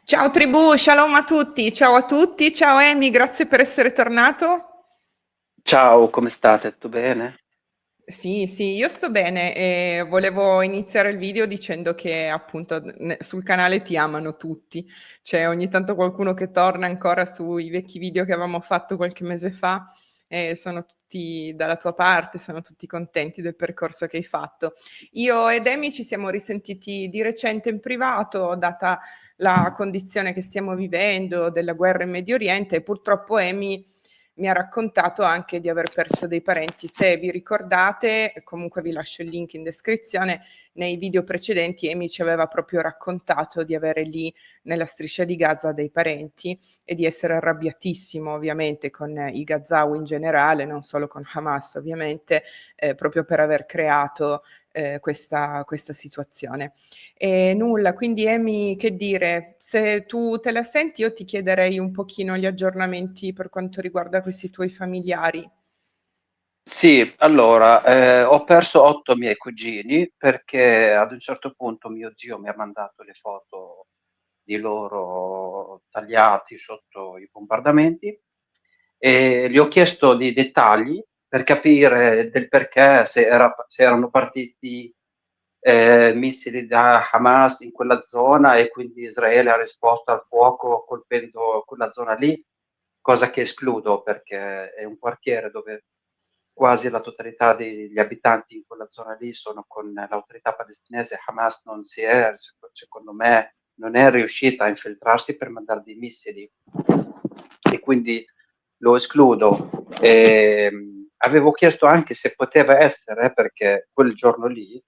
Ciao tribù, shalom a tutti, ciao a tutti, ciao Emi, grazie per essere tornato. Ciao, come state? Tutto bene? Sì, sì, io sto bene e volevo iniziare il video dicendo che appunto sul canale ti amano tutti. C'è ogni tanto qualcuno che torna ancora sui vecchi video che avevamo fatto qualche mese fa e sono tutti dalla tua parte, sono tutti contenti del percorso che hai fatto. Io ed Emi ci siamo risentiti di recente in privato, data la condizione che stiamo vivendo della guerra in Medio Oriente, e purtroppo Emi mi ha raccontato anche di aver perso dei parenti. Se vi ricordate, comunque vi lascio il link in descrizione, nei video precedenti Amy ci aveva proprio raccontato di avere lì nella striscia di Gaza dei parenti e di essere arrabbiatissimo ovviamente con i Gazawi in generale, non solo con Hamas ovviamente, proprio per aver creato questa situazione. E nulla, quindi Emi, che dire, se tu te la senti io ti chiederei un pochino gli aggiornamenti per quanto riguarda questi tuoi familiari. Sì, allora, ho perso 8 miei cugini perché ad un certo punto mio zio mi ha mandato le foto di loro tagliati sotto i bombardamenti e gli ho chiesto di dettagli per capire del perché, se erano partiti missili da Hamas in quella zona e quindi Israele ha risposto al fuoco colpendo quella zona lì, cosa che escludo perché è un quartiere dove quasi la totalità degli abitanti in quella zona lì sono con l'autorità palestinese. Hamas non si è, secondo me, non è riuscita a infiltrarsi per mandare dei missili e quindi lo escludo. Avevo chiesto anche se poteva essere, perché quel giorno lì,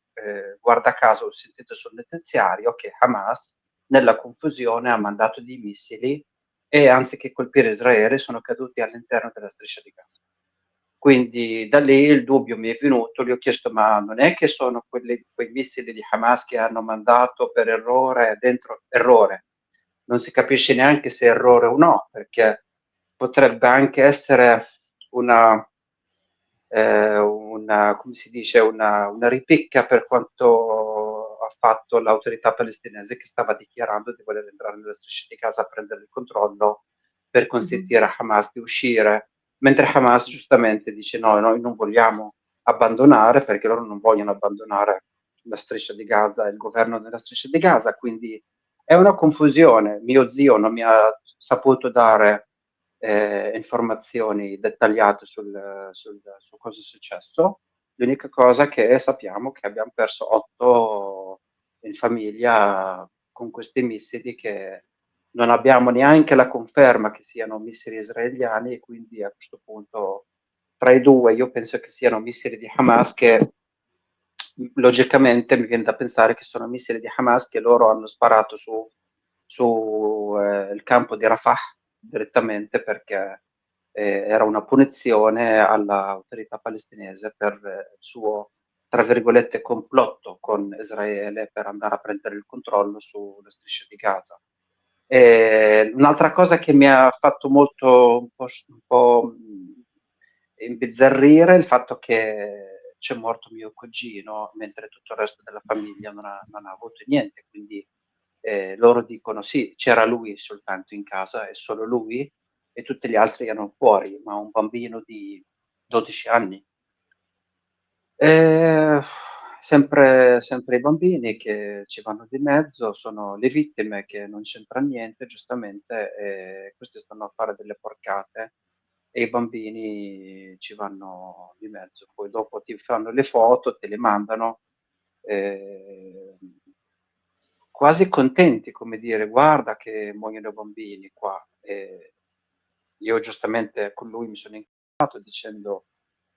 guarda caso, ho sentito sul notiziario che Hamas, nella confusione, ha mandato dei missili e anziché colpire Israele sono caduti all'interno della striscia di Gaza. Quindi da lì il dubbio mi è venuto, gli ho chiesto ma non è che sono quei missili di Hamas che hanno mandato per errore dentro errore? Non si capisce neanche se è errore o no, perché potrebbe anche essere una, come si dice, una ripicca per quanto ha fatto l'autorità palestinese che stava dichiarando di voler entrare nella striscia di Gaza a prendere il controllo per Mhm. consentire a Hamas di uscire, mentre Hamas giustamente dice no, noi non vogliamo abbandonare perché loro non vogliono abbandonare la striscia di Gaza e il governo della striscia di Gaza, quindi è una confusione. Mio zio non mi ha saputo dare informazioni dettagliate su cosa è successo. L'unica cosa che sappiamo è che abbiamo perso 8 in famiglia con questi missili che non abbiamo neanche la conferma che siano missili israeliani e quindi a questo punto tra i due io penso che siano missili di Hamas che logicamente mi viene da pensare che sono missili di Hamas che loro hanno sparato su il campo di Rafah direttamente perché era una punizione all'autorità palestinese per il suo, tra virgolette, complotto con Israele per andare a prendere il controllo sulla striscia di Gaza. Un'altra cosa che mi ha fatto molto un po' imbizzarrire è il fatto che c'è morto mio cugino mentre tutto il resto della famiglia non ha avuto niente, quindi loro dicono sì, c'era lui soltanto in casa e solo lui e tutti gli altri erano fuori, ma un bambino di 12 anni. Eh, sempre i bambini che ci vanno di mezzo, sono le vittime che non c'entra niente, giustamente, e questi stanno a fare delle porcate e i bambini ci vanno di mezzo. Poi dopo ti fanno le foto, te le mandano, eh, quasi contenti, come dire, guarda che muoiono i bambini qua. E io giustamente con lui mi sono incontrato dicendo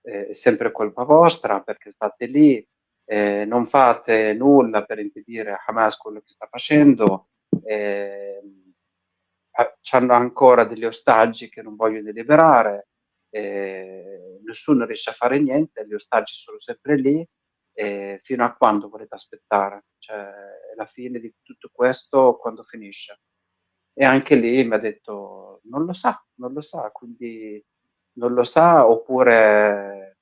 è sempre colpa vostra perché state lì, non fate nulla per impedire a Hamas quello che sta facendo, eh, hanno ancora degli ostaggi che non vogliono liberare, nessuno riesce a fare niente, gli ostaggi sono sempre lì, fino a quando volete aspettare? Cioè, la fine di tutto questo quando finisce? E anche lì mi ha detto non lo sa, non lo sa, quindi non lo sa oppure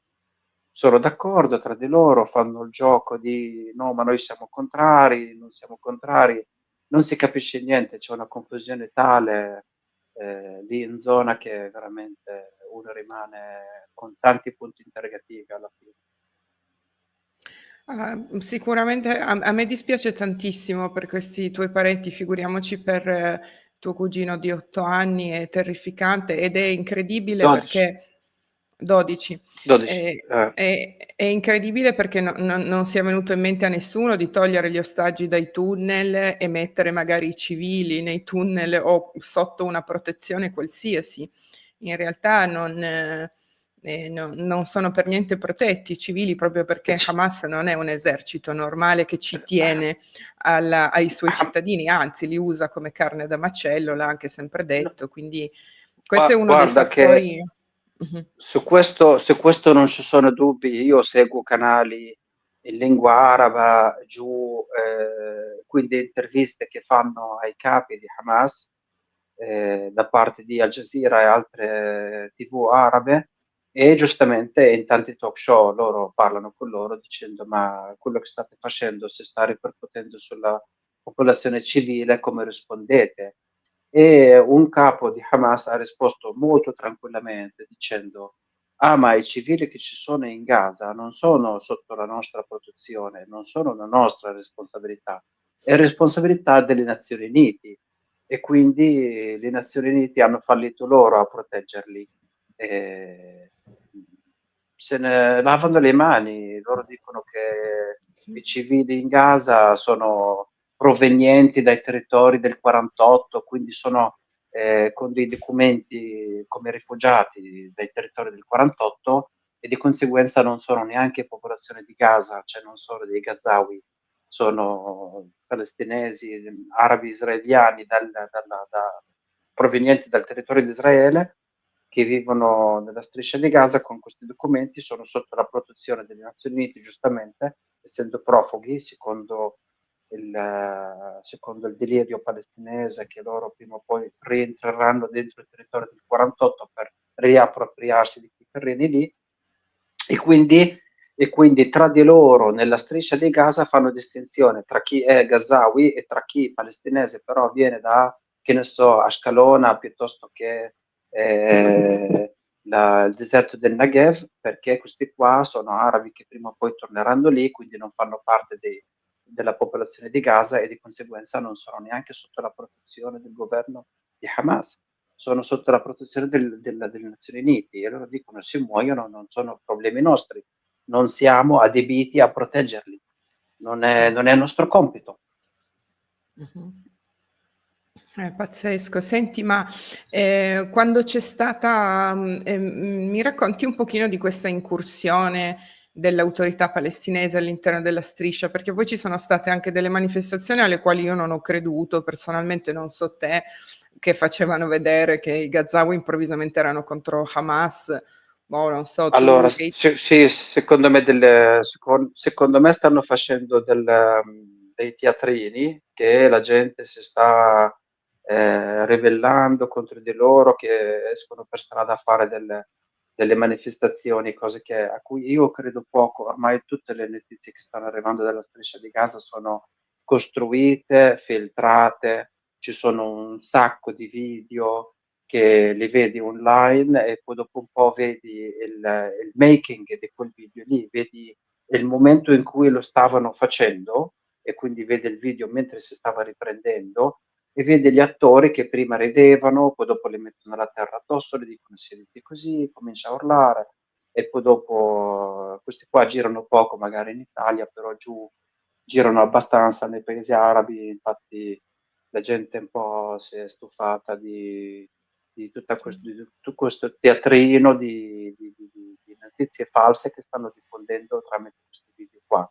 sono d'accordo tra di loro, fanno il gioco di no, ma noi siamo contrari, non siamo contrari. non si capisce niente, c'è una confusione tale lì in zona che veramente uno rimane con tanti punti interrogativi alla fine. Sicuramente a me dispiace tantissimo per questi tuoi parenti, figuriamoci per tuo cugino di 8 anni, è terrificante ed è incredibile 12, perché 12. 12. È incredibile perché non sia venuto in mente a nessuno di togliere gli ostaggi dai tunnel e mettere magari i civili nei tunnel o sotto una protezione qualsiasi. In realtà non sono per niente protetti i civili proprio Che perché c- Hamas non è un esercito normale che ci eh, tiene ai suoi cittadini, anzi li usa come carne da macello, l'ha anche sempre no, detto, quindi questo è uno dei guarda che fattori. Mhm. su questo non ci sono dubbi. Io seguo canali in lingua araba giù, quindi interviste che fanno ai capi di Hamas da parte di Al Jazeera e altre TV arabe, e giustamente in tanti talk show loro parlano con loro dicendo: ma quello che state facendo si sta ripercuotendo sulla popolazione civile, come rispondete? E un capo di Hamas ha risposto molto tranquillamente dicendo: ah, ma i civili che ci sono in Gaza non sono sotto la nostra protezione, non sono una nostra responsabilità, è responsabilità delle Nazioni Unite, e quindi le Nazioni Unite hanno fallito loro a proteggerli. E se ne lavano le mani, loro dicono che i civili in Gaza sono provenienti dai territori del 48, quindi sono con dei documenti come rifugiati dai territori del 48, e di conseguenza non sono neanche popolazione di Gaza, cioè non sono dei Gazawi, sono palestinesi, arabi israeliani provenienti dal territorio di Israele, che vivono nella striscia di Gaza con questi documenti, sono sotto la protezione delle Nazioni Unite, giustamente, essendo profughi, secondo il delirio palestinese, che loro prima o poi rientreranno dentro il territorio del 48 per riappropriarsi di quei terreni lì, e quindi, e quindi tra di loro nella striscia di Gaza fanno distinzione tra chi è Gazawi e tra chi palestinese però viene da, che ne so, Ashkelon piuttosto che il deserto del Negev, perché questi qua sono arabi che prima o poi torneranno lì, quindi non fanno parte della popolazione di Gaza, e di conseguenza non sono neanche sotto la protezione del governo di Hamas, sono sotto la protezione delle Nazioni Unite, e loro dicono: se muoiono non sono problemi nostri, non siamo adibiti a proteggerli, non è nostro compito. Mhm. È pazzesco. Senti, ma quando c'è stata, mi racconti un pochino di questa incursione dell'autorità palestinese all'interno della striscia, perché poi ci sono state anche delle manifestazioni alle quali io non ho creduto, personalmente non so te, che facevano vedere che i Gazawi improvvisamente erano contro Hamas. Boh, non so, Allora, tu che. sì, secondo me stanno facendo dei teatrini, che la gente si sta ribellando contro di loro, che escono per strada a fare delle manifestazioni, cose a cui io credo poco. Ormai tutte le notizie che stanno arrivando dalla striscia di Gaza sono costruite, filtrate, ci sono un sacco di video che li vedi online, e poi dopo un po' vedi il making di quel video lì, vedi il momento in cui lo stavano facendo, e quindi vedi il video mentre si stava riprendendo, e vedi gli attori che prima ridevano, poi dopo li mettono la terra addosso, li dicono siediti così, comincia a urlare, e poi dopo questi qua girano poco magari in Italia, però giù girano abbastanza nei paesi arabi. Infatti la gente un po' si è stufata di tutto questo teatrino di notizie false che stanno diffondendo tramite questi video qua.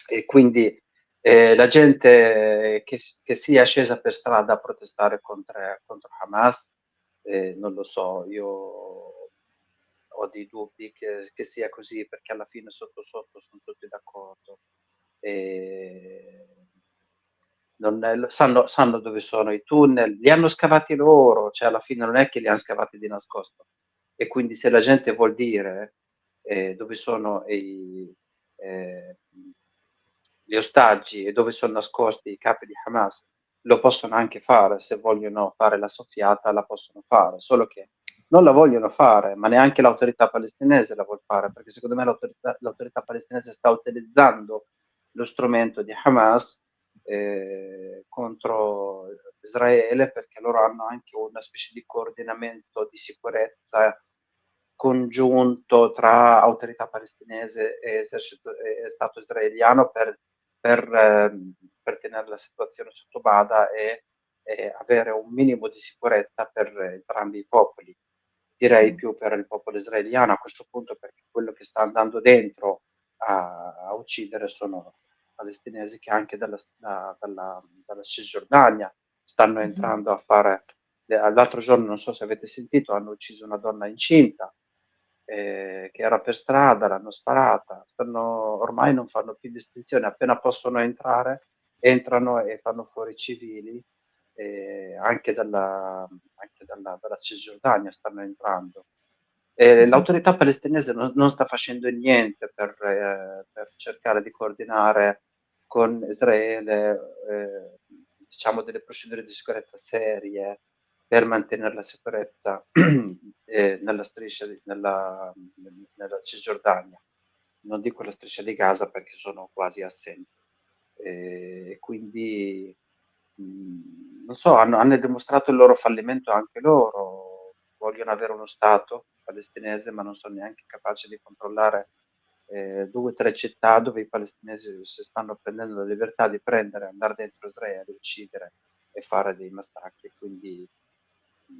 E quindi la gente che sia scesa per strada a protestare contro Hamas, non lo so, io ho dei dubbi che sia così, perché alla fine sotto sotto sono tutti d'accordo. E sanno dove sono i tunnel, li hanno scavati loro, cioè alla fine non è che li hanno scavati di nascosto. E quindi se la gente vuol dire dove sono eh, gli ostaggi e dove sono nascosti i capi di Hamas, lo possono anche fare, se vogliono fare la soffiata la possono fare, solo che non la vogliono fare, ma neanche l'autorità palestinese la vuol fare, perché secondo me l'autorità palestinese sta utilizzando lo strumento di Hamas contro Israele, perché loro hanno anche una specie di coordinamento di sicurezza congiunto tra autorità palestinese e esercito e Stato israeliano per, ehm, per tenere la situazione sotto bada e avere un minimo di sicurezza per entrambi i popoli. Direi più per il popolo israeliano a questo punto, perché quello che sta andando dentro a uccidere sono palestinesi che anche dalla Cisgiordania stanno Mhm. entrando a fare. L'altro giorno, non so se avete sentito, hanno ucciso una donna incinta che era per strada, l'hanno sparata. Ormai non fanno più distinzione, appena possono entrare, entrano e fanno fuori i civili, anche dalla Cisgiordania stanno entrando. Mhm. L'autorità palestinese non sta facendo niente per cercare di coordinare con Israele, diciamo, delle procedure di sicurezza serie per mantenere la sicurezza nella striscia, nella Cisgiordania. Non dico la striscia di Gaza perché sono quasi assenti. Quindi non so, hanno dimostrato il loro fallimento anche loro, vogliono avere uno Stato palestinese, ma non sono neanche capaci di controllare 2 o 3 città dove i palestinesi si stanno prendendo la libertà di prendere, andare dentro Israele, uccidere e fare dei massacri. Quindi mh,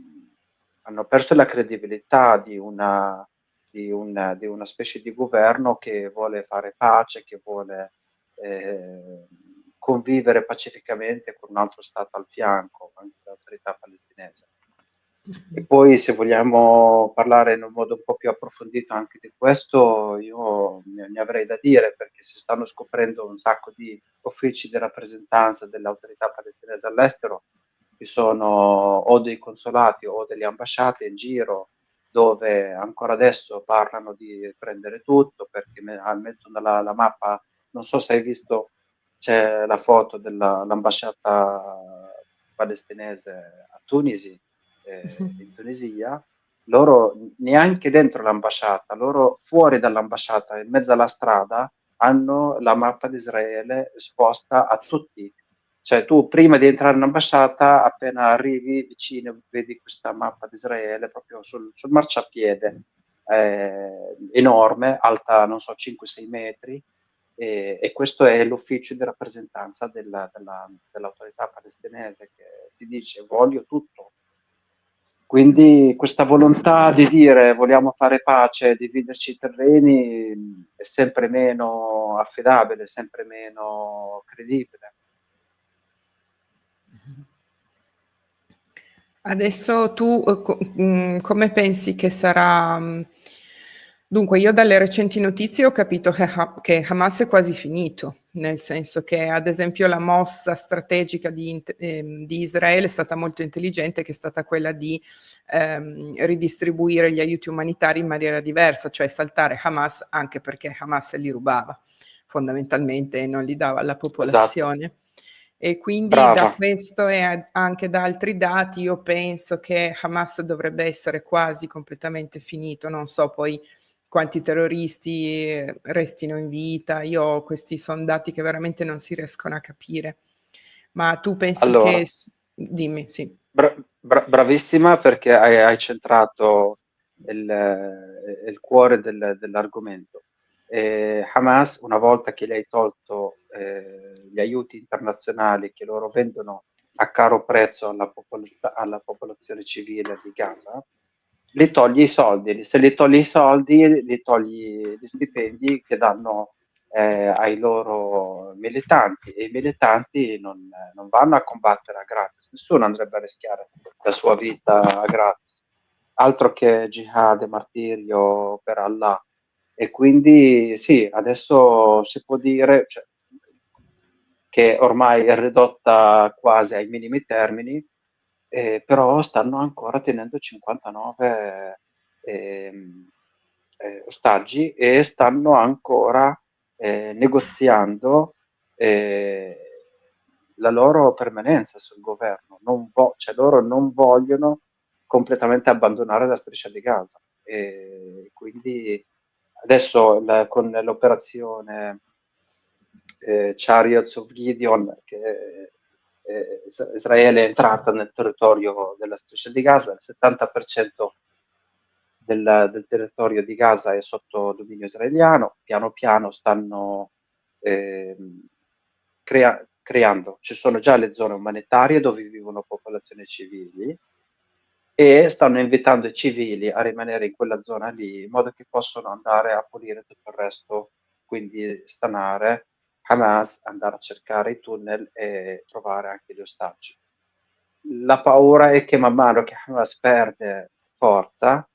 hanno perso la credibilità di una specie di governo che vuole fare pace, che vuole eh, convivere pacificamente con un altro Stato al fianco, anche l'autorità palestinese. E poi se vogliamo parlare in un modo un po' più approfondito anche di questo, io ne avrei da dire, perché si stanno scoprendo un sacco di uffici di rappresentanza dell'autorità palestinese all'estero, ci sono o dei consolati o delle ambasciate in giro dove ancora adesso parlano di prendere tutto, perché mettono la mappa, non so se hai visto, c'è la foto dell'ambasciata palestinese a Tunisi, in Tunisia. Loro neanche dentro l'ambasciata, loro fuori dall'ambasciata, in mezzo alla strada, hanno la mappa di Israele esposta a tutti. Cioè tu prima di entrare in ambasciata, appena arrivi vicino, vedi questa mappa di Israele proprio sul marciapiede, enorme, alta, non so, 5-6 metri, e questo è l'ufficio di rappresentanza dell'autorità palestinese che ti dice voglio tutto. Quindi questa volontà di dire vogliamo fare pace, dividerci i terreni è sempre meno affidabile, sempre meno credibile. Adesso tu come pensi che sarà? Dunque, io dalle recenti notizie ho capito che Hamas è quasi finito, nel senso che ad esempio la mossa strategica di Israele è stata molto intelligente, che è stata quella di ridistribuire gli aiuti umanitari in maniera diversa, cioè saltare Hamas anche perché Hamas li rubava fondamentalmente e non li dava alla Esatto, popolazione. E quindi da brava. questo e anche da altri dati io penso che Hamas dovrebbe essere quasi completamente finito. Non so poi quanti terroristi restino in vita. Io questi sono dati che veramente non si riescono a capire. Ma tu pensi che... Allora, Dimmi, sì. bravissima perché hai centrato il cuore dell'argomento. Hamas, una volta che gli hai tolto gli aiuti internazionali che loro vendono a caro prezzo alla popolazione civile di Gaza, li togli i soldi. Se li togli i soldi, li togli gli stipendi che danno ai loro militanti, e i militanti non vanno a combattere a gratis, nessuno andrebbe a rischiare la sua vita a gratis, altro che jihad e martirio per Allah. E quindi sì, adesso si può dire, cioè, che ormai è ridotta quasi ai minimi termini, però stanno ancora tenendo 59 ehm, ostaggi, e stanno ancora negoziando, eh, la loro permanenza sul governo, cioè loro non vogliono completamente abbandonare la striscia di Gaza. E quindi adesso con l'operazione Chariots of Gideon, che Israele è entrata nel territorio della striscia di Gaza, il 70% del territorio di Gaza è sotto dominio israeliano, piano piano stanno creando, ci sono già le zone umanitarie dove vivono popolazioni civili e stanno invitando i civili a rimanere in quella zona lì in modo che possano andare a pulire tutto il resto, quindi stanare Hamas, andare a cercare i tunnel e trovare anche gli ostaggi. La paura è che man mano che Hamas perde forza,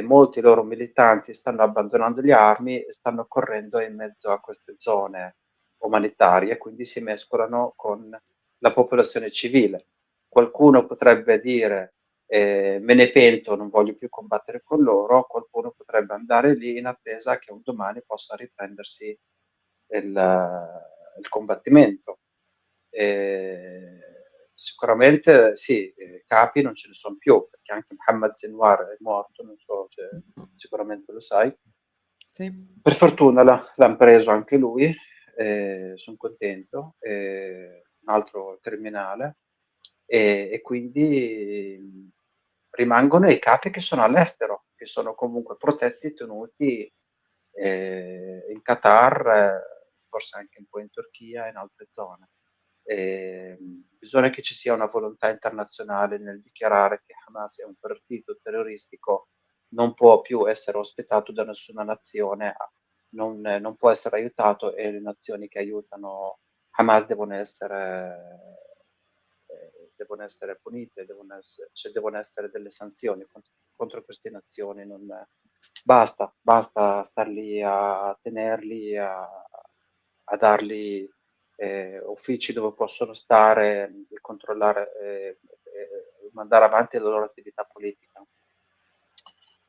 molti loro militanti stanno abbandonando le armi e stanno correndo in mezzo a queste zone umanitarie, quindi si mescolano con la popolazione civile. Qualcuno potrebbe dire me ne pento, non voglio più combattere con loro, qualcuno potrebbe andare lì in attesa che un domani possa riprendersi il combattimento. Sicuramente sì, capi non ce ne sono più, perché anche Mohammed Sinwar è morto, non so se sicuramente lo sai. Sì. Per fortuna l'hanno preso anche lui, sono contento, un altro criminale, e quindi rimangono i capi che sono all'estero, che sono comunque protetti e tenuti in Qatar, forse anche un po' in Turchia e in altre zone. Bisogna che ci sia una volontà internazionale nel dichiarare che Hamas è un partito terroristico, non può più essere ospitato da nessuna nazione, non può essere aiutato e le nazioni che aiutano Hamas devono essere punite, devono essere delle sanzioni contro queste nazioni. Non, basta star lì a tenerli, a dargli uffici dove possono stare e controllare mandare avanti la loro attività politica.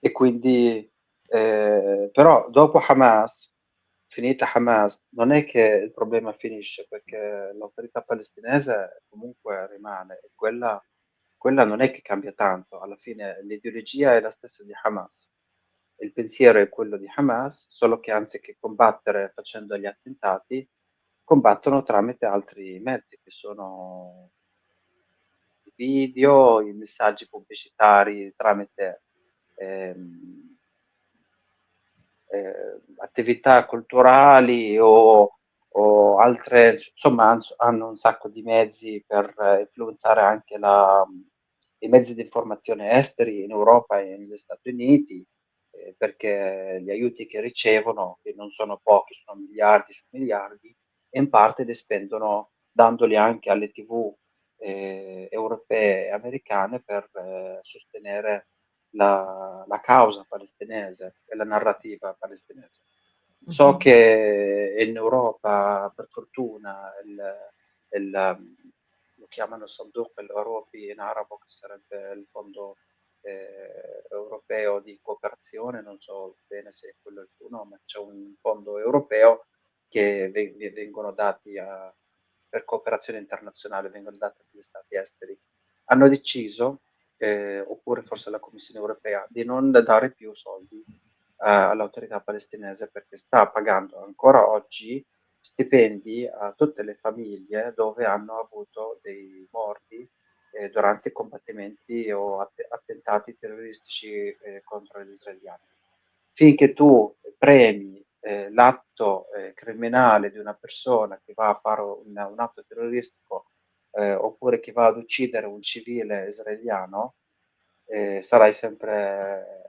E quindi, però dopo Hamas, finita Hamas, non è che il problema finisce, perché l'autorità palestinese comunque rimane e quella non è che cambia tanto, alla fine l'ideologia è la stessa di Hamas, il pensiero è quello di Hamas, solo che anziché combattere facendo gli attentati, combattono tramite altri mezzi che sono i video, i messaggi pubblicitari tramite ehm, attività culturali o altre, insomma, hanno un sacco di mezzi per influenzare anche i mezzi di informazione esteri in Europa e negli Stati Uniti, perché gli aiuti che ricevono, che non sono pochi, sono miliardi su miliardi, e in parte li spendono dandoli anche alle TV europee e americane per sostenere la causa palestinese e la narrativa palestinese. So Mhm. che in Europa, per fortuna, lo chiamano Sanduq el-Europi in arabo, che sarebbe il fondo europeo di cooperazione, non so bene se è quello il suo nome, c'è un fondo europeo che vengono dati per cooperazione internazionale, vengono dati agli stati esteri. Hanno deciso, oppure forse la Commissione europea, di non dare più soldi all'autorità palestinese perché sta pagando ancora oggi stipendi a tutte le famiglie dove hanno avuto dei morti durante combattimenti o attentati terroristici contro gli israeliani. Finché tu premi l'atto criminale di una persona che va a fare un atto terroristico oppure che va ad uccidere un civile israeliano, sarai sempre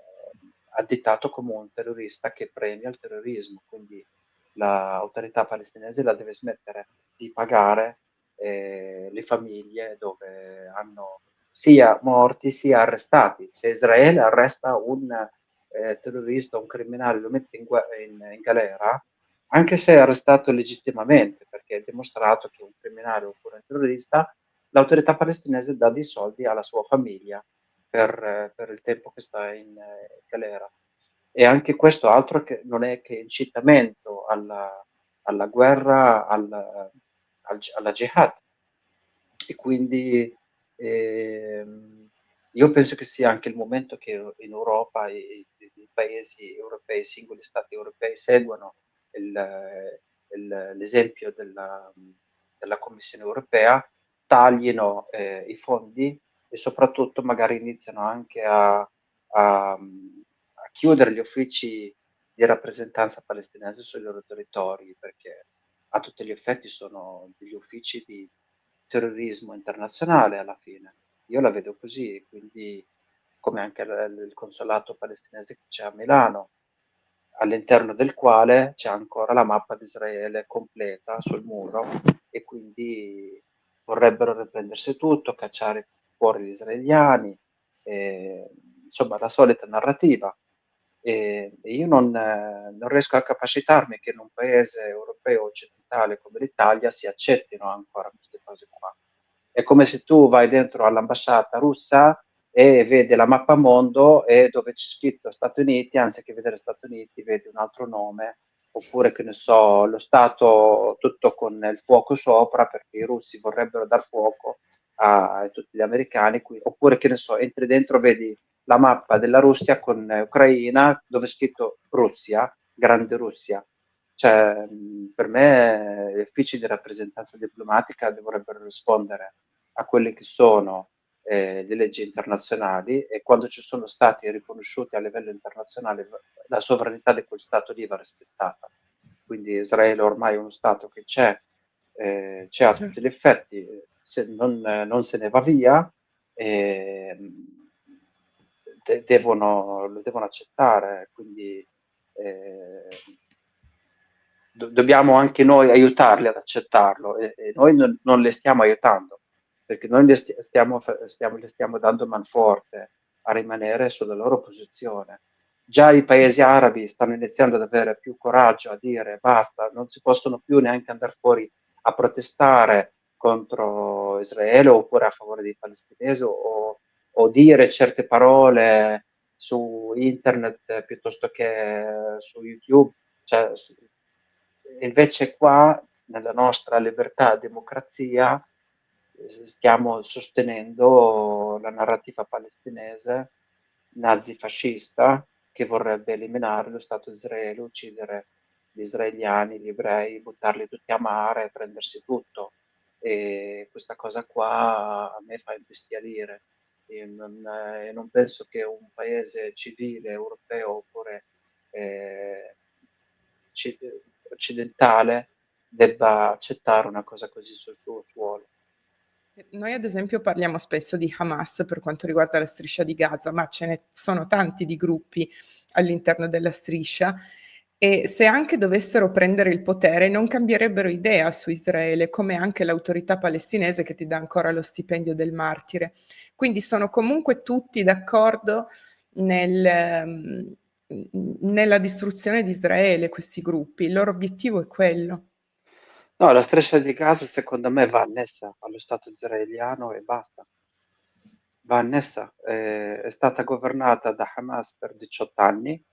additato come un terrorista che premia il terrorismo. Quindi l'autorità palestinese la deve smettere di pagare le famiglie dove hanno sia morti sia arrestati. Se Israele arresta un terrorista, un criminale, lo mette in galera, anche se è arrestato legittimamente, perché è dimostrato che è un criminale oppure un terrorista, l'autorità palestinese dà dei soldi alla sua famiglia per il tempo che sta in galera. E anche questo altro che non è che incitamento alla guerra, alla jihad. E quindi io penso che sia anche il momento che in Europa i paesi europei, i singoli stati europei seguano l'esempio della Commissione europea, taglino i fondi e soprattutto magari iniziano anche a chiudere gli uffici di rappresentanza palestinese sui loro territori, perché a tutti gli effetti sono degli uffici di terrorismo internazionale alla fine. Io la vedo così, quindi come anche il consolato palestinese che c'è a Milano, all'interno del quale c'è ancora la mappa di Israele completa sul muro e quindi vorrebbero riprendersi tutto, cacciare fuori gli israeliani, insomma la solita narrativa. E io non riesco a capacitarmi che in un paese europeo occidentale come l'Italia si accettino ancora queste cose qua. È come se tu vai dentro all'ambasciata russa e vedi la mappa mondo e dove c'è scritto Stati Uniti, anziché vedere Stati Uniti, vedi un altro nome, oppure che ne so, lo Stato tutto con il fuoco sopra perché i russi vorrebbero dar fuoco a tutti gli americani, oppure che ne so, entri dentro, vedi la mappa della Russia con Ucraina dove è scritto Russia, Grande Russia. Cioè, per me gli uffici di rappresentanza diplomatica dovrebbero rispondere a quelle che sono le leggi internazionali e quando ci sono stati riconosciuti a livello internazionale la sovranità di quel Stato lì va rispettata. Quindi Israele ormai è uno Stato che c'è a tutti gli effetti, se non se ne va via, eh, lo devono accettare, quindi eh, dobbiamo anche noi aiutarli ad accettarlo e noi non le stiamo aiutando, perché noi le stiamo dando manforte a rimanere sulla loro posizione. Già i paesi arabi stanno iniziando ad avere più coraggio a dire basta, non si possono più neanche andare fuori a protestare contro Israele oppure a favore dei palestinesi o dire certe parole su internet piuttosto che su YouTube. Cioè, invece qua, nella nostra libertà e democrazia, stiamo sostenendo la narrativa palestinese nazifascista che vorrebbe eliminare lo Stato di Israele, uccidere gli israeliani, gli ebrei, buttarli tutti a mare, prendersi tutto. E questa cosa qua a me fa imbestialire. Non penso che un paese civile europeo oppure eh, occidentale debba accettare una cosa così sul suo suolo. Noi ad esempio parliamo spesso di Hamas per quanto riguarda la striscia di Gaza, ma ce ne sono tanti di gruppi all'interno della striscia e se anche dovessero prendere il potere non cambierebbero idea su Israele, come anche l'autorità palestinese che ti dà ancora lo stipendio del martire. Quindi sono comunque tutti d'accordo nella distruzione di Israele, questi gruppi. Il loro obiettivo è quello. No, la striscia di Gaza secondo me va annessa allo Stato israeliano e basta. Va annessa. È stata governata da Hamas per 18 anni.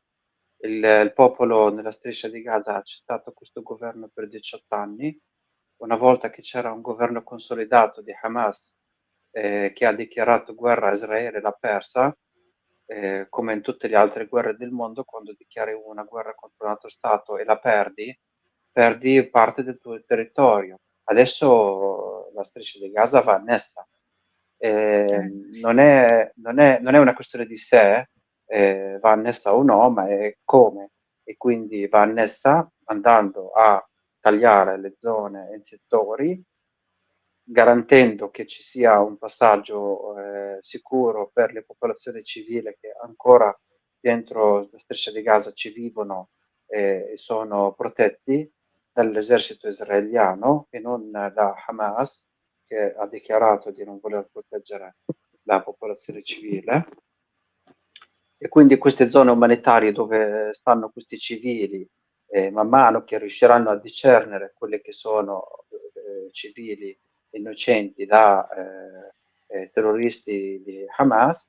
Il popolo nella striscia di Gaza ha accettato questo governo per 18 anni. Una volta che c'era un governo consolidato di Hamas che ha dichiarato guerra a Israele, l'ha persa, come in tutte le altre guerre del mondo, quando dichiari una guerra contro un altro Stato e la perdi, perdi parte del tuo territorio. Adesso la striscia di Gaza va annessa. Non è una questione di se va annessa o no, ma è come. E quindi va annessa andando a tagliare le zone e i settori, garantendo che ci sia un passaggio sicuro per le popolazioni civili che ancora dentro la striscia di Gaza ci vivono e sono protetti dall'esercito israeliano e non da Hamas, che ha dichiarato di non voler proteggere la popolazione civile. E quindi queste zone umanitarie dove stanno questi civili, man mano che riusciranno a discernere quelle che sono civili innocenti da terroristi di Hamas,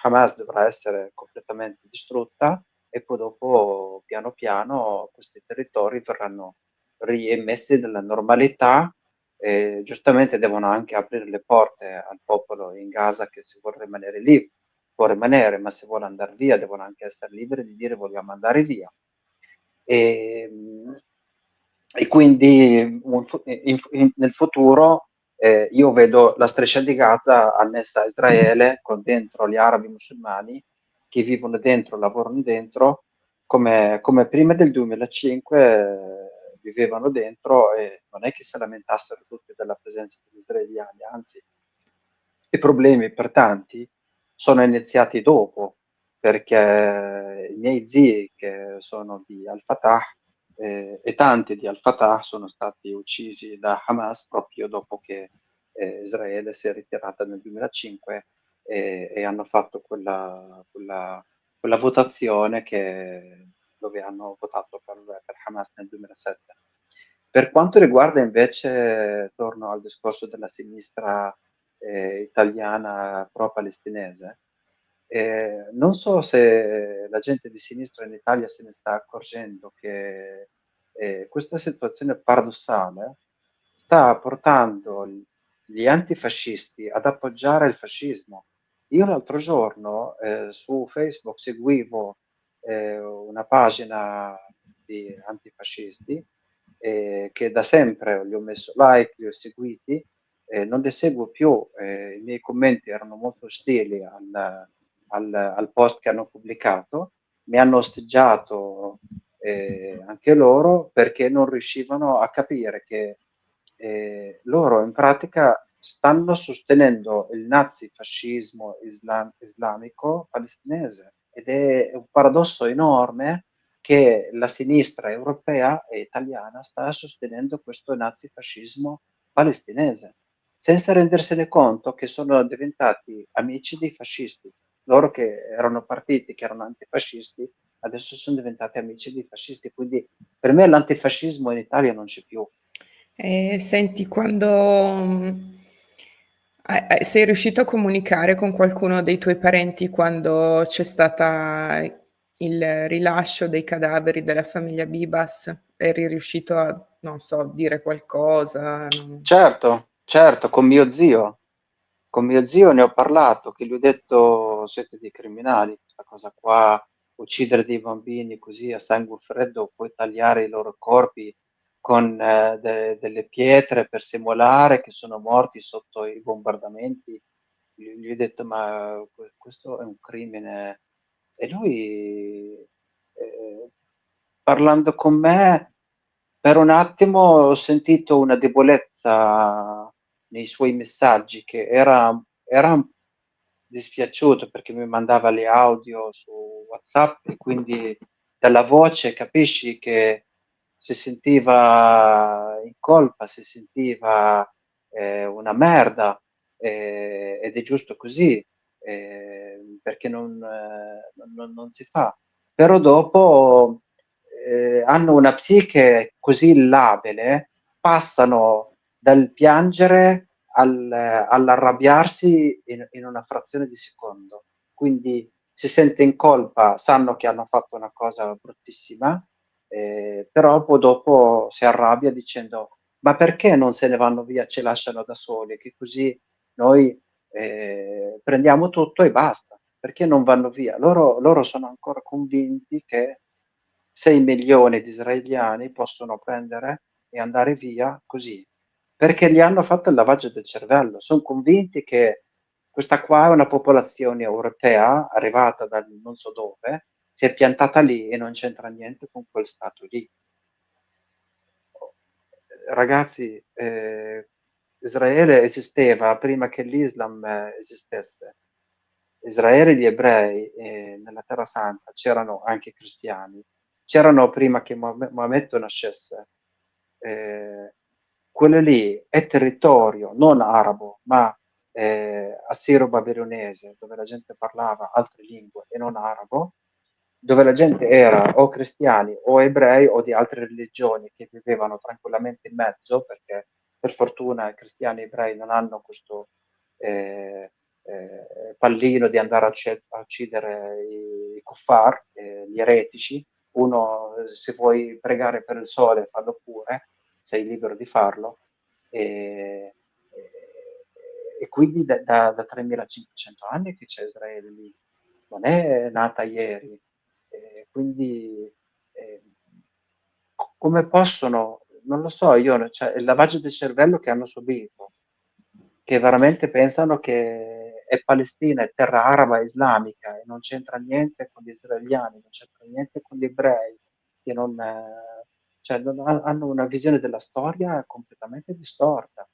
Hamas dovrà essere completamente distrutta e poi dopo piano piano questi territori verranno riemmessi nella normalità giustamente devono anche aprire le porte al popolo in Gaza che se vuole rimanere lì può rimanere, ma se vuole andare via devono anche essere liberi di dire vogliamo andare via. E, e quindi nel futuro io vedo la striscia di Gaza annessa a Israele con dentro gli arabi musulmani che vivono dentro, lavorano dentro, come prima del 2005 vivevano dentro e non è che si lamentassero tutti della presenza degli israeliani, anzi i problemi per tanti sono iniziati dopo, perché i miei zii che sono di Al-Fatah e tanti di Al-Fatah sono stati uccisi da Hamas proprio dopo che Israele si è ritirata nel 2005 e hanno fatto quella votazione dove hanno votato per Hamas nel 2007. Per quanto riguarda invece, torno al discorso della sinistra italiana pro-palestinese, non so se la gente di sinistra in Italia se ne sta accorgendo che questa situazione paradossale sta portando gli antifascisti ad appoggiare il fascismo. Io l'altro giorno su Facebook seguivo una pagina di antifascisti che da sempre gli ho messo like, li ho seguiti, non li seguo più, i miei commenti erano molto ostili al post che hanno pubblicato, mi hanno osteggiato anche loro perché non riuscivano a capire che loro in pratica stanno sostenendo il nazifascismo islamico palestinese ed è un paradosso enorme che la sinistra europea e italiana sta sostenendo questo nazifascismo palestinese, senza rendersene conto che sono diventati amici dei fascisti. Loro che erano partiti, che erano antifascisti, adesso sono diventati amici dei fascisti. Quindi per me l'antifascismo in Italia non c'è più. Senti, quando sei riuscito a comunicare con qualcuno dei tuoi parenti quando c'è stata il rilascio dei cadaveri della famiglia Bibas? Eri riuscito a, non so, dire qualcosa? Certo, certo, con mio zio ne ho parlato, che gli ho detto siete dei criminali, questa cosa qua, uccidere dei bambini così a sangue freddo, poi tagliare i loro corpi con delle pietre per simulare che sono morti sotto i bombardamenti. Gli ho detto ma questo è un crimine. E lui, parlando con me, per un attimo ho sentito una debolezza nei suoi messaggi, che era dispiaciuto perché mi mandava le audio su WhatsApp e quindi dalla voce capisci che si sentiva in colpa, si sentiva una merda ed è giusto così perché non si fa. Però dopo hanno una psiche così labile, passano dal piangere all'arrabbiarsi in una frazione di secondo. Quindi si sente in colpa, sanno che hanno fatto una cosa bruttissima, però poi dopo si arrabbia dicendo ma perché non se ne vanno via, ci lasciano da soli, che così noi prendiamo tutto e basta, perché non vanno via? Loro sono ancora convinti che 6 milioni di israeliani possono prendere e andare via così, perché gli hanno fatto il lavaggio del cervello. Sono convinti che questa qua è una popolazione europea arrivata da non so dove, si è piantata lì e non c'entra niente con quel stato lì. Ragazzi, Israele esisteva prima che l'Islam esistesse. Israele di ebrei nella Terra Santa c'erano anche cristiani, c'erano prima che Maometto nascesse. Eh, quello lì è territorio non arabo, ma assiro-babilonese, dove la gente parlava altre lingue e non arabo, dove la gente era o cristiani o ebrei o di altre religioni che vivevano tranquillamente in mezzo, perché per fortuna i cristiani e ebrei non hanno questo pallino di andare a uccidere i kuffar, gli eretici. Uno, se vuoi pregare per il sole, fallo pure, sei libero di farlo. E, e quindi da 3500 anni che c'è Israele lì, non è nata ieri. Quindi eh, come possono, non lo so, io, cioè, il lavaggio del cervello che hanno subito, che veramente pensano che è Palestina, è terra araba e islamica e non c'entra niente con gli israeliani, non c'entra niente con gli ebrei, che non, cioè, hanno una visione della storia completamente distorta.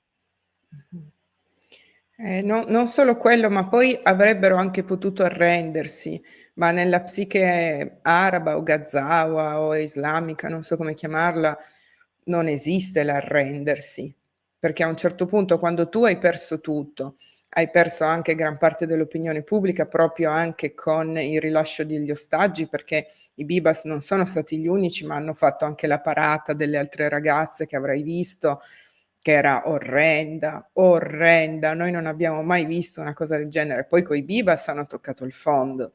Non solo quello, ma poi avrebbero anche potuto arrendersi, ma nella psiche araba o gazawa o islamica, non so come chiamarla, non esiste l'arrendersi, perché a un certo punto, quando tu hai perso tutto, hai perso anche gran parte dell'opinione pubblica, proprio anche con il rilascio degli ostaggi, perché i Bibas non sono stati gli unici, ma hanno fatto anche la parata delle altre ragazze che avrai visto, che era orrenda, orrenda. Noi non abbiamo mai visto una cosa del genere. Poi coi Bibas hanno toccato il fondo.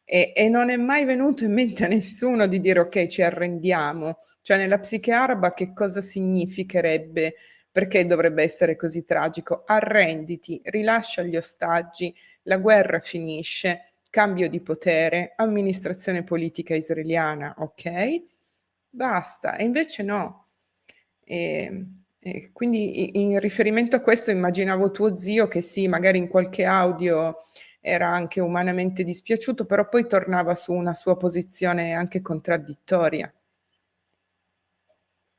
E non è mai venuto in mente a nessuno di dire ok, ci arrendiamo. Cioè nella psiche araba che cosa significherebbe? Perché dovrebbe essere così tragico? Arrenditi, rilascia gli ostaggi, la guerra finisce, cambio di potere, amministrazione politica israeliana, ok? Basta. E invece no. E quindi in riferimento a questo immaginavo tuo zio che sì, magari in qualche audio era anche umanamente dispiaciuto, però poi tornava su una sua posizione anche contraddittoria.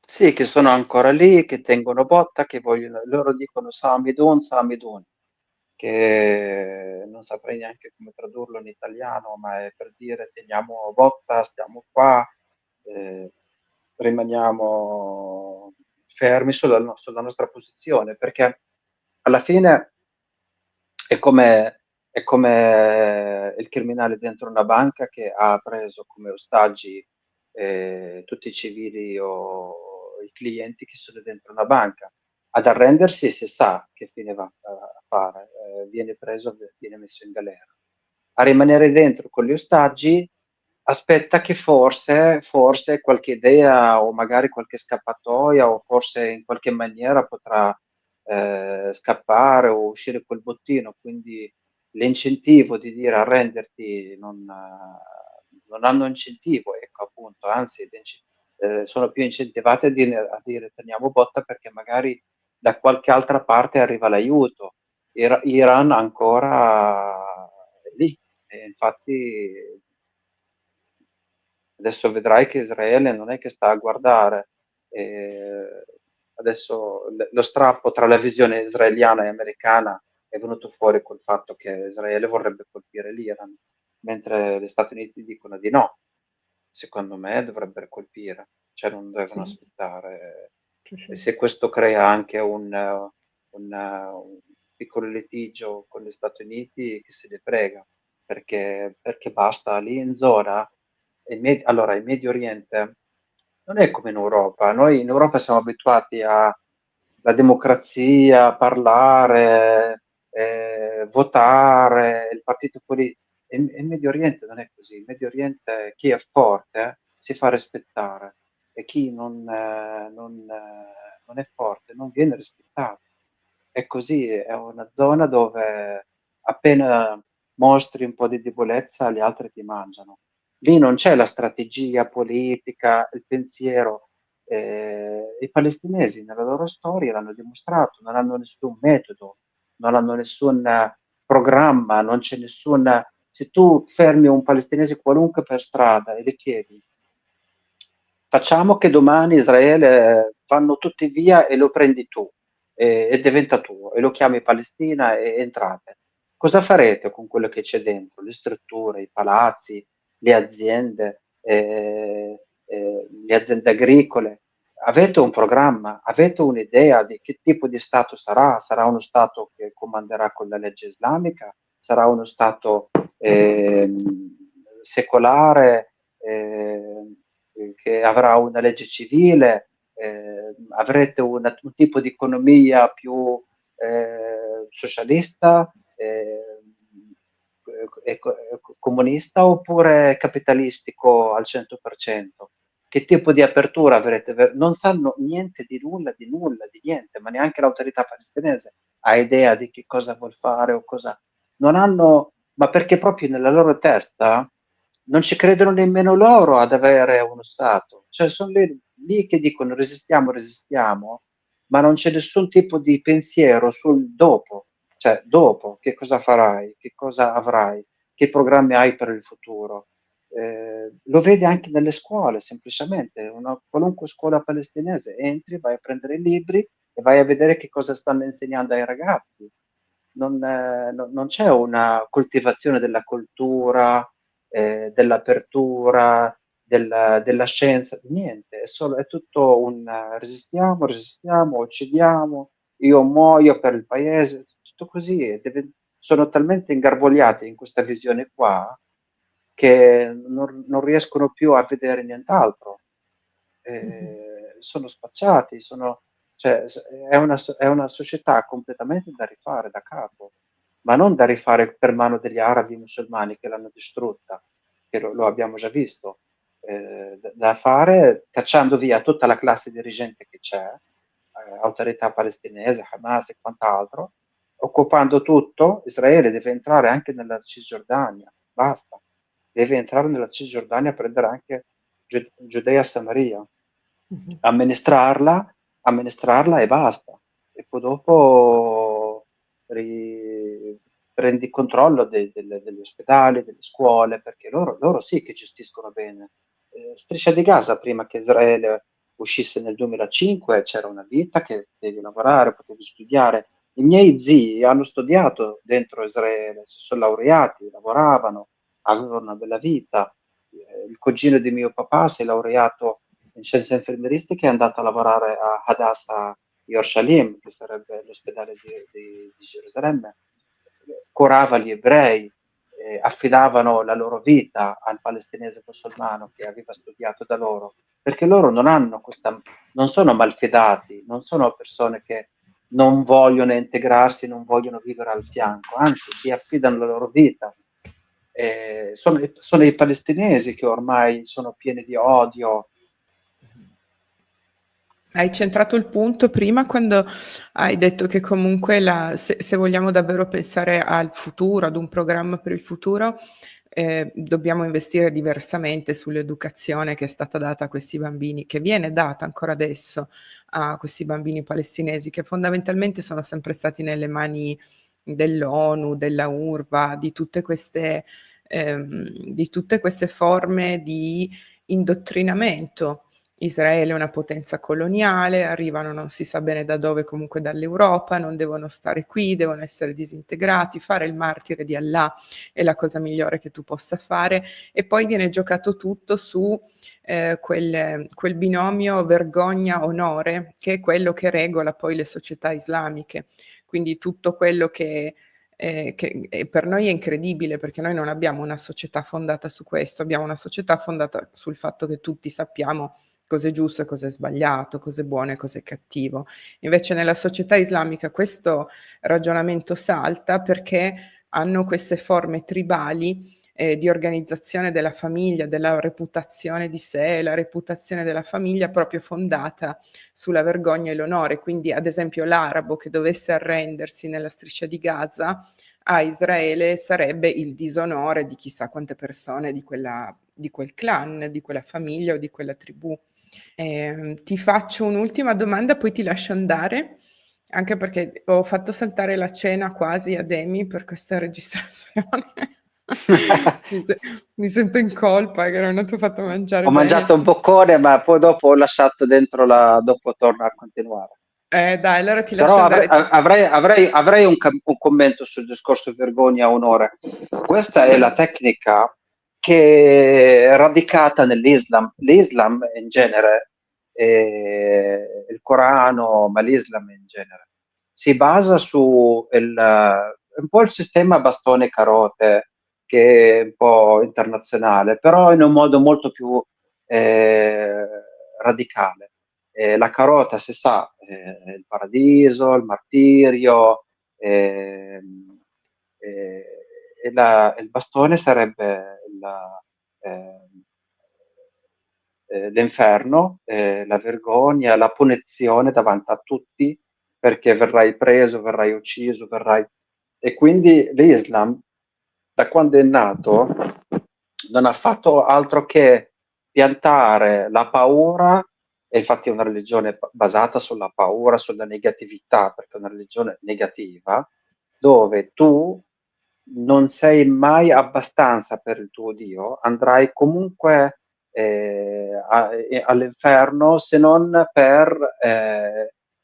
Sì, che sono ancora lì, che tengono botta, che vogliono, loro dicono Samidun, Samidun, che non saprei neanche come tradurlo in italiano, ma è per dire teniamo botta, stiamo qua, eh, rimaniamo fermi sulla nostra posizione, perché alla fine è come il criminale dentro una banca che ha preso come ostaggi tutti i civili o i clienti che sono dentro una banca. Ad arrendersi si sa che fine va a fare, viene preso, viene messo in galera. A rimanere dentro con gli ostaggi aspetta che forse qualche idea o magari qualche scappatoia o forse in qualche maniera potrà scappare o uscire col bottino, quindi l'incentivo di dire arrenderti non hanno incentivo, ecco appunto, anzi sono più incentivati a dire teniamo botta perché magari da qualche altra parte arriva l'aiuto. Iran ancora è lì, e infatti adesso vedrai che Israele non è che sta a guardare. eh, Adesso lo strappo tra la visione israeliana e americana è venuto fuori col fatto che Israele vorrebbe colpire l'Iran, mentre gli Stati Uniti dicono di no. Secondo me dovrebbero colpire, cioè non devono Sì, aspettare. sì, E sì. se questo crea anche un piccolo litigio con gli Stati Uniti, che se ne frega, perché basta lì in zona. Allora, il Medio Oriente non è come in Europa. Noi in Europa siamo abituati alla democrazia, a parlare, votare, il partito politico. E in Medio Oriente non è così. In Medio Oriente chi è forte si fa rispettare e chi non è forte non viene rispettato. È così, è una zona dove appena mostri un po' di debolezza, gli altri ti mangiano. Lì non c'è la strategia politica, il pensiero. I palestinesi nella loro storia l'hanno dimostrato, non hanno nessun metodo, non hanno nessun programma, non c'è nessun. Se tu fermi un palestinese qualunque per strada e le chiedi, facciamo che domani Israele vanno tutti via e lo prendi tu e diventa tuo e lo chiami Palestina e entrate. Cosa farete con quello che c'è dentro? Le strutture, i palazzi, le aziende agricole? Avete un programma? Avete un'idea di che tipo di Stato sarà? Sarà uno Stato che comanderà con la legge islamica? Sarà uno Stato secolare? Che avrà una legge civile, avrete un tipo di economia più socialista, comunista oppure capitalistico al 100%? che tipo di apertura avrete? Non sanno niente di nulla, di niente, ma neanche l'autorità palestinese ha idea di che cosa vuol fare o cosa. Non hanno, ma perché proprio nella loro testa non ci credono nemmeno loro ad avere uno Stato. Cioè sono lì che dicono resistiamo, resistiamo, ma non c'è nessun tipo di pensiero sul dopo. Cioè, dopo, che cosa farai? Che cosa avrai? Che programmi hai per il futuro? Lo vedi anche nelle scuole, semplicemente, una qualunque scuola palestinese, entri, vai a prendere i libri e vai a vedere che cosa stanno insegnando ai ragazzi. Non c'è una coltivazione della cultura, dell'apertura, della scienza, niente, è tutto un resistiamo, resistiamo, uccidiamo, io muoio per il paese, tutto così. Sono talmente ingarbugliati in questa visione qua che non riescono più a vedere nient'altro. Sono spacciati, cioè, è una società completamente da rifare da capo, ma non da rifare per mano degli arabi musulmani che l'hanno distrutta, che lo abbiamo già visto, da fare cacciando via tutta la classe dirigente che c'è, autorità palestinese, Hamas e quant'altro, occupando tutto. Israele deve entrare anche nella Cisgiordania, basta, deve entrare nella Cisgiordania a prendere anche Giudea e Samaria, Mhm. amministrarla, amministrarla e basta. E poi dopo prendi controllo degli ospedali, delle scuole, perché loro sì che gestiscono bene. Striscia di Gaza, prima che Israele uscisse nel 2005, c'era una vita che potevi lavorare, potevi studiare. I miei zii hanno studiato dentro Israele, si sono laureati, lavoravano, avevano una bella vita. Il cugino di mio papà si è laureato in scienze infermieristiche è andato a lavorare a Hadassah Yerushalayim, che sarebbe l'ospedale di Gerusalemme, curava gli ebrei, affidavano la loro vita al palestinese musulmano che aveva studiato da loro, perché loro non hanno questa, non sono malfidati, non sono persone che non vogliono integrarsi, non vogliono vivere al fianco, anzi ti affidano la loro vita. Sono i palestinesi che ormai sono pieni di odio. Hai centrato il punto prima quando hai detto che comunque se vogliamo davvero pensare al futuro, ad un programma per il futuro, dobbiamo investire diversamente sull'educazione che è stata data a questi bambini, che viene data ancora adesso a questi bambini palestinesi, che fondamentalmente sono sempre stati nelle mani dell'ONU, della UNRWA, di tutte queste forme di indottrinamento. Israele è una potenza coloniale, arrivano non si sa bene da dove, comunque dall'Europa, non devono stare qui, devono essere disintegrati, fare il martire di Allah è la cosa migliore che tu possa fare e poi viene giocato tutto su quel binomio vergogna-onore che è quello che regola poi le società islamiche. Quindi tutto quello che per noi è incredibile perché noi non abbiamo una società fondata su questo, abbiamo una società fondata sul fatto che tutti sappiamo cos'è giusto e cos'è sbagliato, cos'è buono e cos'è cattivo. Invece nella società islamica questo ragionamento salta perché hanno queste forme tribali di organizzazione della famiglia, della reputazione di sé, la reputazione della famiglia proprio fondata sulla vergogna e l'onore. Quindi, ad esempio, l'arabo che dovesse arrendersi nella striscia di Gaza a Israele sarebbe il disonore di chissà quante persone di quel clan, di quella famiglia o di quella tribù. Ti faccio un'ultima domanda, poi ti lascio andare, anche perché ho fatto saltare la cena quasi ad Amy per questa registrazione. Mi, se- Mi sento in colpa che non ti ho fatto mangiare Ho bene. mangiato un boccone, ma poi dopo ho lasciato dentro dopo torno a continuare. Dai, allora ti lascio Però andare. avrei un commento sul discorso vergogna-onore. Questa è la tecnica che è radicata nell'Islam. L'Islam in genere, il Corano, ma l'Islam in genere, si basa su un po' il sistema bastone-carote, che è un po' internazionale, però in un modo molto più eh, radicale. La carota, si sa, il paradiso, il martirio, ehm, eh, il bastone sarebbe ehm, l'inferno, la vergogna, la punizione davanti a tutti, perché verrai preso, verrai ucciso, verrai... E quindi l'Islam, da quando è nato, non ha fatto altro che piantare la paura, e infatti è una religione basata sulla paura, sulla negatività, perché è una religione negativa, dove tu non sei mai abbastanza per il tuo Dio, andrai comunque all'inferno se non per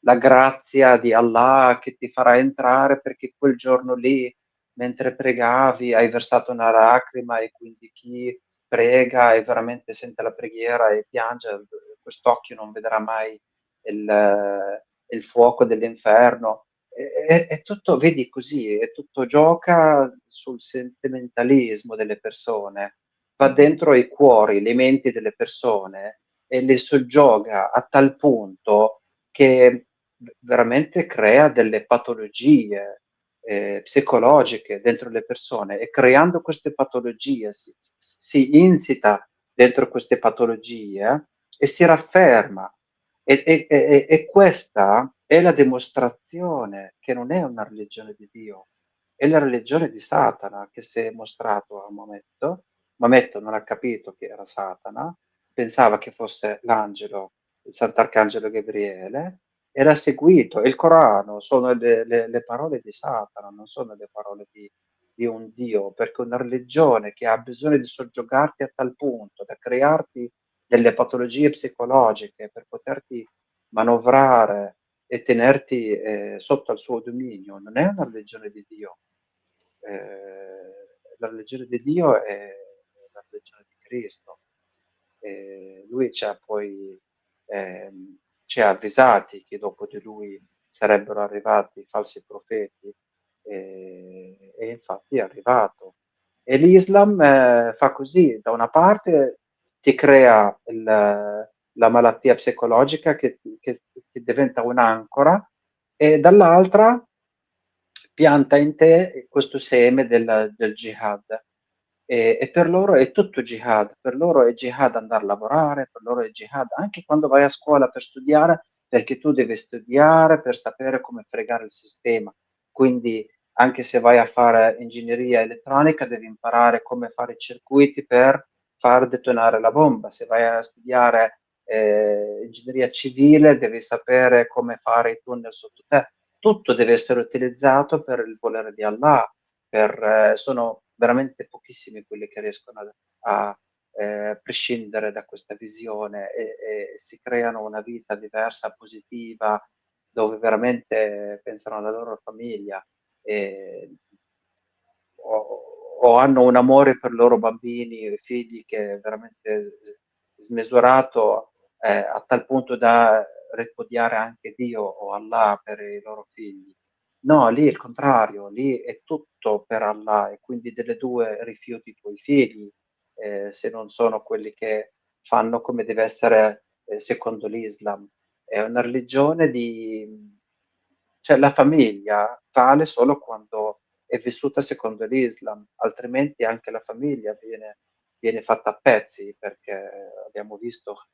la grazia di Allah che ti farà entrare perché quel giorno lì, mentre pregavi, hai versato una lacrima e quindi chi prega e veramente sente la preghiera e piange, quest'occhio non vedrà mai il fuoco dell'inferno. È tutto, vedi così, è tutto gioca sul sentimentalismo delle persone, va Mhm. dentro i cuori, le menti delle persone e le soggioga a tal punto che veramente crea delle patologie psicologiche dentro le persone e creando queste patologie si insita dentro queste patologie e si rafferma. E questa è la dimostrazione che non è una religione di Dio, è la religione di Satana che si è mostrato a Maometto. Maometto non ha capito che era Satana, pensava che fosse l'angelo, il Sant'Arcangelo Gabriele, e l'ha seguito. E il Corano sono le parole di Satana, non sono le parole di un Dio, perché una religione che ha bisogno di soggiogarti a tal punto da crearti delle patologie psicologiche per poterti manovrare e tenerti sotto al suo dominio, non è una religione di Dio. La religione di Dio è la religione di Cristo. Lui ci ha poi ci ha avvisati che dopo di lui sarebbero arrivati falsi profeti e infatti è arrivato. E l'Islam fa così, da una parte ti crea la malattia psicologica che diventa un'ancora e dall'altra pianta in te questo seme del jihad. E per loro è tutto jihad, per loro è jihad andare a lavorare, per loro è jihad anche quando vai a scuola per studiare, perché tu devi studiare per sapere come fregare il sistema. Quindi anche se vai a fare ingegneria elettronica, devi imparare come fare i circuiti per far detonare la bomba. Se vai a studiare ingegneria civile, devi sapere come fare i tunnel sottoterra. Tutto deve essere utilizzato per il volere di Allah. Sono veramente pochissimi quelli che riescono a prescindere da questa visione e si creano una vita diversa, positiva, dove veramente pensano alla loro famiglia e, o, o hanno un amore per i loro bambini e figli che è veramente smisurato a tal punto da ripudiare anche Dio o Allah per i loro figli. No, lì è il contrario, lì è tutto per Allah e quindi delle due rifiuti i tuoi figli se non sono quelli che fanno come deve essere secondo l'Islam. È una religione di... cioè la famiglia vale solo quando è vissuta secondo l'Islam, altrimenti anche la famiglia viene fatta a pezzi, perché abbiamo visto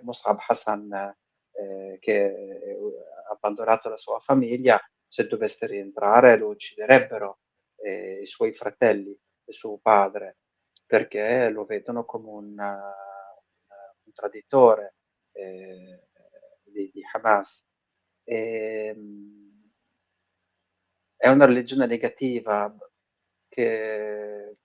Mus'ab Hassan che ha abbandonato la sua famiglia, se dovesse rientrare lo ucciderebbero i suoi fratelli e suo padre, perché lo vedono come un traditore di Hamas. E, è una religione negativa che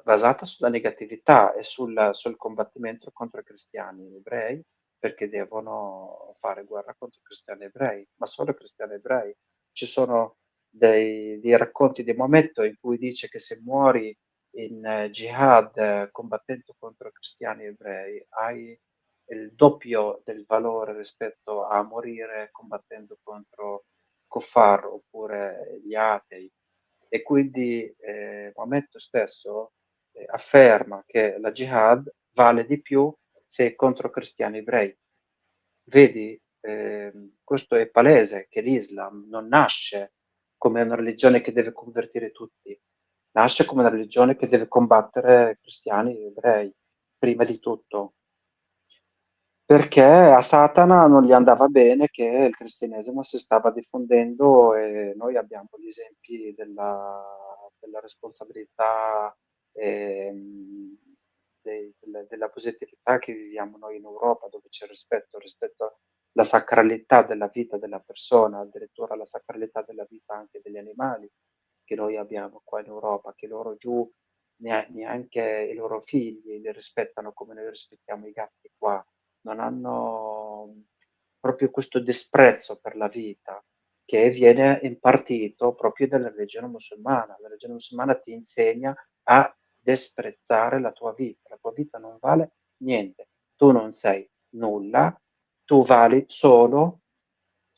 basata sulla negatività e sul combattimento contro i cristiani ebrei, perché devono fare guerra contro i cristiani ebrei, ma solo i cristiani ebrei. Ci sono dei racconti di Maometto in cui dice che se muori in jihad combattendo contro i cristiani ebrei hai il doppio del valore rispetto a morire combattendo contro kuffar oppure gli atei. E quindi Maometto stesso afferma che la jihad vale di più se è contro cristiani ebrei. Vedi, questo è palese che l'Islam non nasce come una religione che deve convertire tutti, nasce come una religione che deve combattere cristiani e ebrei. prima di tutto, perché a Satana non gli andava bene che il cristianesimo si stava diffondendo e noi abbiamo gli esempi della responsabilità, ehm, della positività che viviamo noi in Europa, dove c'è rispetto alla sacralità della vita della persona, addirittura la sacralità della vita anche degli animali che noi abbiamo qua in Europa, che loro giù neanche i loro figli li rispettano come noi rispettiamo i gatti qua, non hanno proprio questo disprezzo per la vita che viene impartito proprio dalla religione musulmana. La religione musulmana ti insegna a disprezzare la tua vita non vale niente, tu non sei nulla, tu vali solo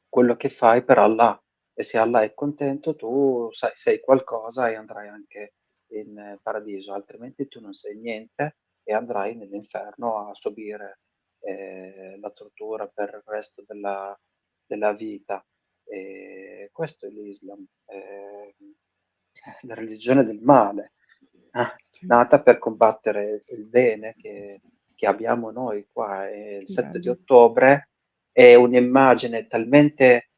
quello che fai per Allah e se Allah è contento tu sei qualcosa e andrai anche in paradiso, altrimenti tu non sei niente e andrai nell'inferno a subire la tortura per il resto della vita. E questo è l'Islam, la religione del male, Sì, nata per combattere il bene che abbiamo noi qua. E il 7 di bello. ottobre è un'immagine talmente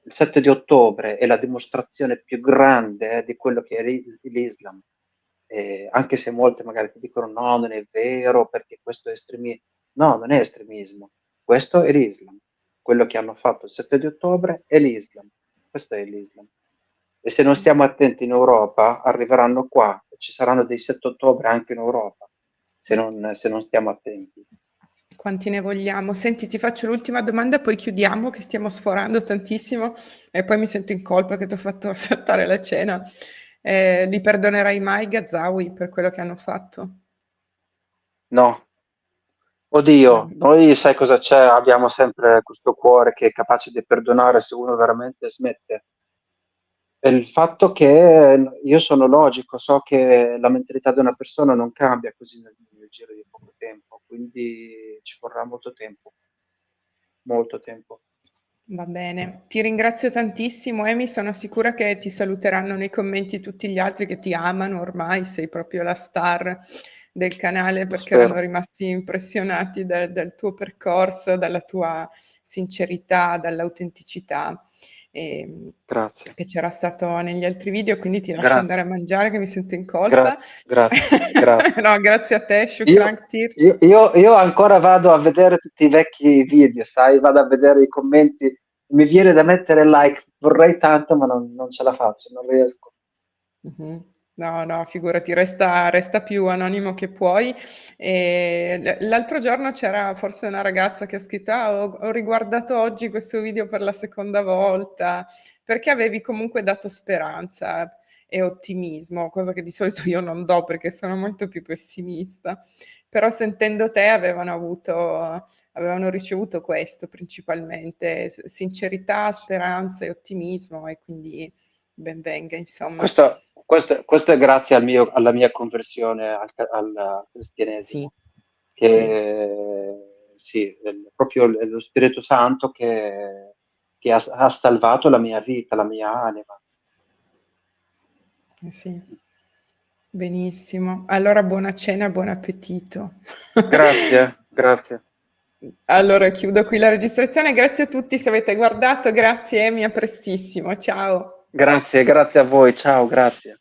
il 7 di ottobre è la dimostrazione più grande di quello che è l'Islam. Anche se molti magari ti dicono no, non è vero perché questo è estremismo. No, non è estremismo, questo è l'Islam. Quello che hanno fatto il 7 di ottobre è l'Islam. Questo è l'Islam. E se non Sì. stiamo attenti in Europa, arriveranno qua e ci saranno dei 7 ottobre anche in Europa, se non stiamo attenti. Quanti ne vogliamo? Senti, ti faccio l'ultima domanda, poi chiudiamo, che stiamo sforando tantissimo e poi mi sento in colpa che ti ho fatto saltare la cena. Li perdonerai mai, Gazawi, per quello che hanno fatto? No, Va oddio, bene. noi sai cosa c'è? Abbiamo sempre questo cuore che è capace di perdonare se uno veramente smette. E il fatto che io sono logico, so che la mentalità di una persona non cambia così nel giro di poco tempo, quindi ci vorrà molto tempo, molto tempo. Va bene, ti ringrazio tantissimo, Amy. Sono sicura che ti saluteranno nei commenti tutti gli altri che ti amano ormai, sei proprio la star del canale Lo perché erano spero. rimasti impressionati dal tuo percorso, dalla tua sincerità, dall'autenticità Grazie. che c'era stato negli altri video, quindi ti lascio andare Grazie. a mangiare che mi sento in colpa. Grazie. Grazie. Grazie. No, grazie a te, Io, Shukran Ktir. io ancora vado a vedere tutti i vecchi video, sai? Vado a vedere i commenti. Mi viene da mettere like, vorrei tanto, ma non ce la faccio, non riesco. Mh-mh. No, no, figurati, resta più anonimo che puoi. L'altro giorno c'era forse una ragazza che ha scritto: "Ah, ho riguardato oggi questo video per la seconda volta", perché avevi comunque dato speranza e ottimismo, cosa che di solito io non do perché sono molto più pessimista. Però sentendo te avevano ricevuto questo principalmente, sincerità, speranza e ottimismo e quindi ben venga insomma. Questo è grazie alla mia conversione al Sì, cristianesimo, sì, che sì, proprio lo Spirito Santo che ha salvato la mia vita, la mia anima. sì. Benissimo. Allora buona cena, buon appetito. Grazie, grazie. Allora chiudo qui la registrazione. Grazie a tutti se avete guardato, grazie Emi, a prestissimo. Ciao. Grazie, grazie a voi, ciao, grazie.